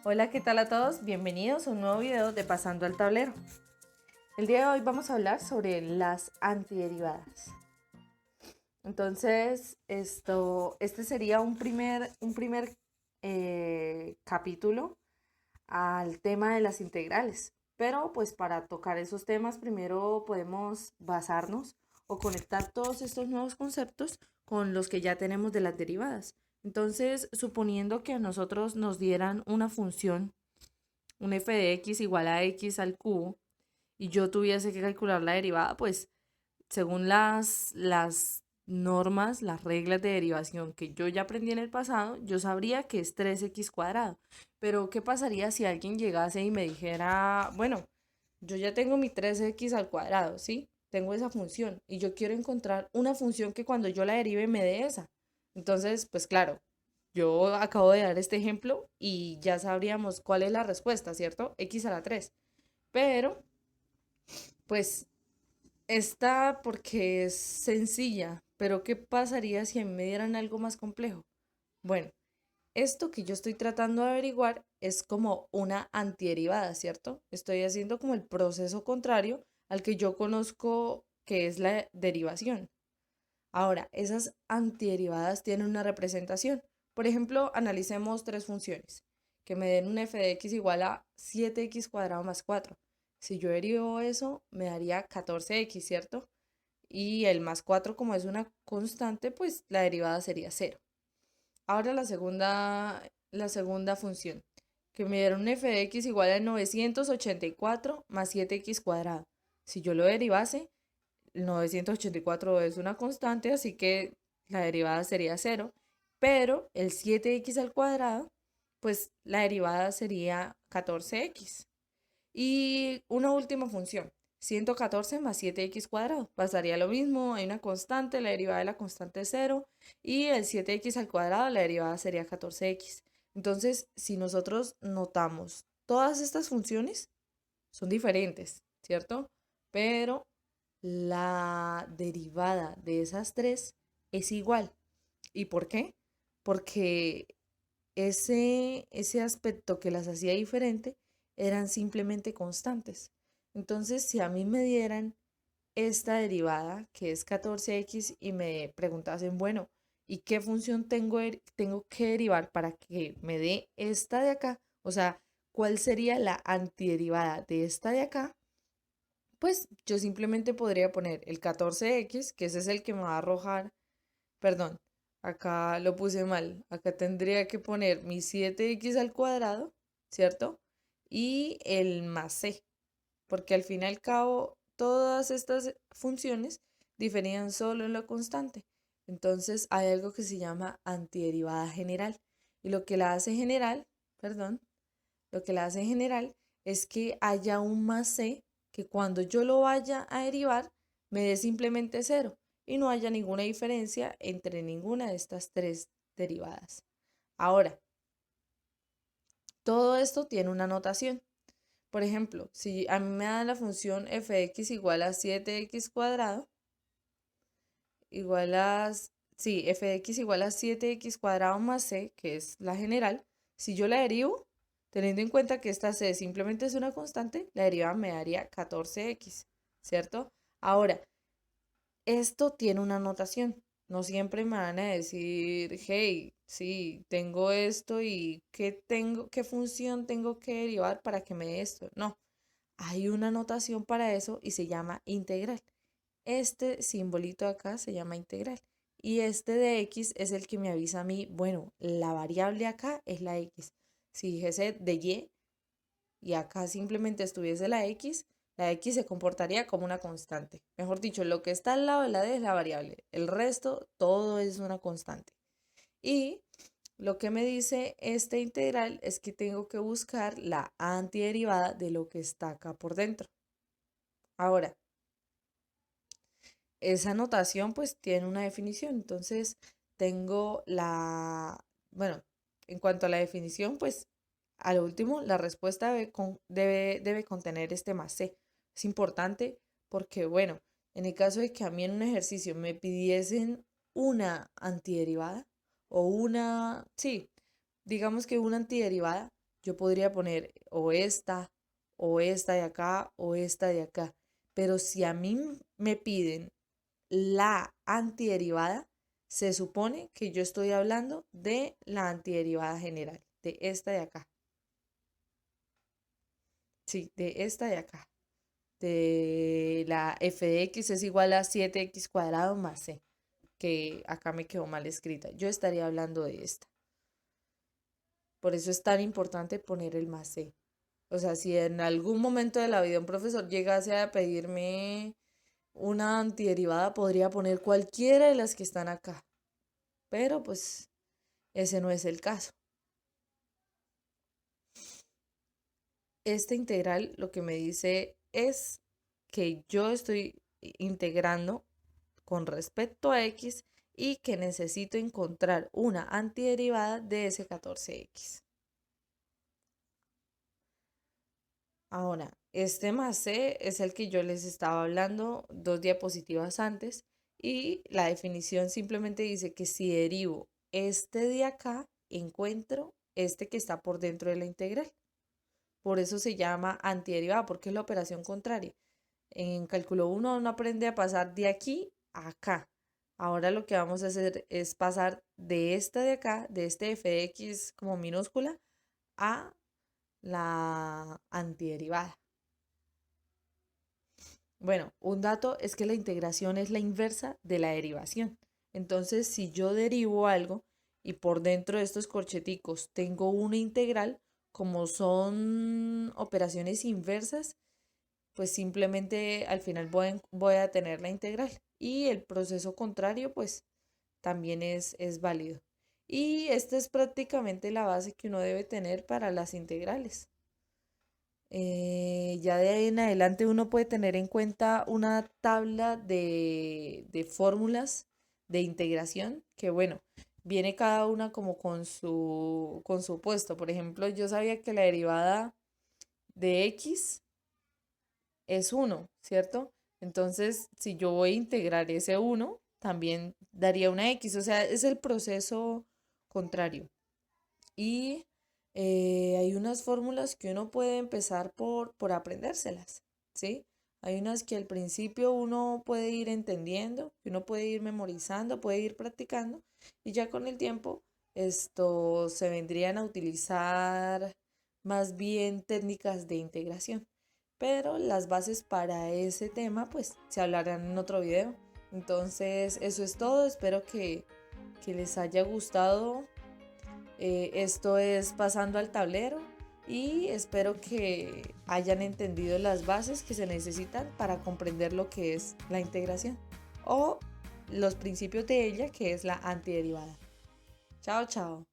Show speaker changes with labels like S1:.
S1: Hola, ¿qué tal a todos? Bienvenidos a un nuevo video de Pasando al Tablero. El día de hoy vamos a hablar sobre las antiderivadas. Entonces, este sería un primer capítulo al tema de las integrales. Pero pues para tocar esos temas primero podemos basarnos o conectar todos estos nuevos conceptos con los que ya tenemos de las derivadas. Entonces, suponiendo que a nosotros nos dieran una función, un f de x igual a x al cubo, y yo tuviese que calcular la derivada, pues según las normas, las reglas de derivación que yo ya aprendí en el pasado, yo sabría que es 3x cuadrado. Pero ¿qué pasaría si alguien llegase y me dijera, bueno, yo ya tengo mi 3x al cuadrado, ¿sí? Tengo esa función y yo quiero encontrar una función que cuando yo la derive me dé esa. Entonces, pues claro, yo acabo de dar este ejemplo y ya sabríamos cuál es la respuesta, ¿cierto? X a la 3. Pero, pues, está porque es sencilla. Pero, ¿qué pasaría si a mí me dieran algo más complejo? Bueno, esto que yo estoy tratando de averiguar es como una antiderivada, ¿cierto? Estoy haciendo como el proceso contrario al que yo conozco que es la derivación. Ahora, esas antiderivadas tienen una representación. Por ejemplo, analicemos tres funciones que me den un f de x igual a 7x cuadrado más 4. Si yo derivo eso, me daría 14x, ¿cierto? Y el más 4, como es una constante, pues la derivada sería cero. Ahora la segunda función, que me dieron un f de x igual a 984 más 7x cuadrado. Si yo lo derivase, 984 es una constante, así que la derivada sería cero, pero el 7x al cuadrado, pues la derivada sería 14x. Y una última función, 114 más 7x cuadrado. Pasaría lo mismo, hay una constante, la derivada de la constante es cero, y el 7x al cuadrado, la derivada sería 14x. Entonces, si nosotros notamos, todas estas funciones son diferentes, ¿cierto? Pero la derivada de esas tres es igual. ¿Y por qué? Porque ese aspecto que las hacía diferente eran simplemente constantes. Entonces, si a mí me dieran esta derivada, que es 14x, y me preguntasen, bueno, ¿y qué función tengo que derivar para que me dé esta de acá? O sea, ¿cuál sería la antiderivada de esta de acá? Pues yo simplemente podría poner el 14x, que ese es el que me va a arrojar, perdón, acá lo puse mal, acá tendría que poner mi 7x al cuadrado, ¿cierto? Y el más c, porque al fin y al cabo todas estas funciones diferían solo en la constante. Entonces hay algo que se llama antiderivada general. Y lo que la hace general, perdón, lo que la hace general es que haya un más c que cuando yo lo vaya a derivar me dé simplemente cero y no haya ninguna diferencia entre ninguna de estas tres derivadas. Ahora, todo esto tiene una notación. Por ejemplo, si a mí me da la función f de x igual a 7x cuadrado, igual a, sí, f de x igual a 7x cuadrado más c, que es la general, si yo la derivo, teniendo en cuenta que esta c simplemente es una constante, la derivada me daría 14x, ¿cierto? Ahora, esto tiene una notación. No siempre me van a decir, hey, sí, tengo esto y qué función tengo que derivar para que me dé esto. No, hay una notación para eso y se llama integral. Este simbolito acá se llama integral. Y este de x es el que me avisa a mí, bueno, la variable acá es la x. Si dijese de y acá simplemente estuviese la x se comportaría como una constante. Mejor dicho, lo que está al lado de la d es la variable. El resto, todo es una constante. Y lo que me dice este integral es que tengo que buscar la antiderivada de lo que está acá por dentro. Ahora, esa notación pues tiene una definición. Entonces, tengo bueno, en cuanto a la definición, pues a lo último, la respuesta debe contener este más c. Es importante porque, bueno, en el caso de que a mí en un ejercicio me pidiesen una antiderivada o sí, digamos que una antiderivada, Yo podría poner o esta de acá, o esta de acá. Pero si a mí me piden la antiderivada, se supone que yo estoy hablando de la antiderivada general, de esta de acá. Sí, de esta de acá. De la f de x es igual a 7x cuadrado más c, que acá me quedó mal escrita. Yo estaría hablando de esta. Por eso es tan importante poner el más c. O sea, si en algún momento de la vida un profesor llegase a pedirme una antiderivada, podría poner cualquiera de las que están acá. Pero pues ese no es el caso. Esta integral lo que me dice es que yo estoy integrando con respecto a x y que necesito encontrar una antiderivada de ese 14x. Ahora, este más c es el que yo les estaba hablando 2 diapositivas antes y la definición simplemente dice que si derivo este de acá, encuentro este que está por dentro de la integral. Por eso se llama antiderivada, porque es la operación contraria. En cálculo 1 uno aprende a pasar de aquí a acá. Ahora lo que vamos a hacer es pasar de esta de acá, de este f de x como minúscula, a la antiderivada. Bueno, un dato es que la integración es la inversa de la derivación. Entonces, si yo derivo algo y por dentro de estos corcheticos tengo una integral, como son operaciones inversas, pues simplemente al final voy a tener la integral. Y el proceso contrario, pues también es válido. Y esta es prácticamente la base que uno debe tener para las integrales. Ya de ahí en adelante uno puede tener en cuenta una tabla de fórmulas de integración que bueno, viene cada una como con su puesto. Por ejemplo, yo sabía que la derivada de x es 1, ¿cierto? Entonces, si yo voy a integrar ese 1, también daría una x, o sea, es el proceso contrario. Y hay unas fórmulas que uno puede empezar por aprendérselas, ¿sí? Hay unas que al principio uno puede ir entendiendo, que uno puede ir memorizando, puede ir practicando, y ya con el tiempo esto se vendrían a utilizar más bien técnicas de integración. Pero las bases para ese tema pues se hablarán en otro video. Entonces eso es todo, espero que les haya gustado. Esto es Pasando al Tablero y espero que hayan entendido las bases que se necesitan para comprender lo que es la integración o los principios de ella, que es la antiderivada. Chao, chao.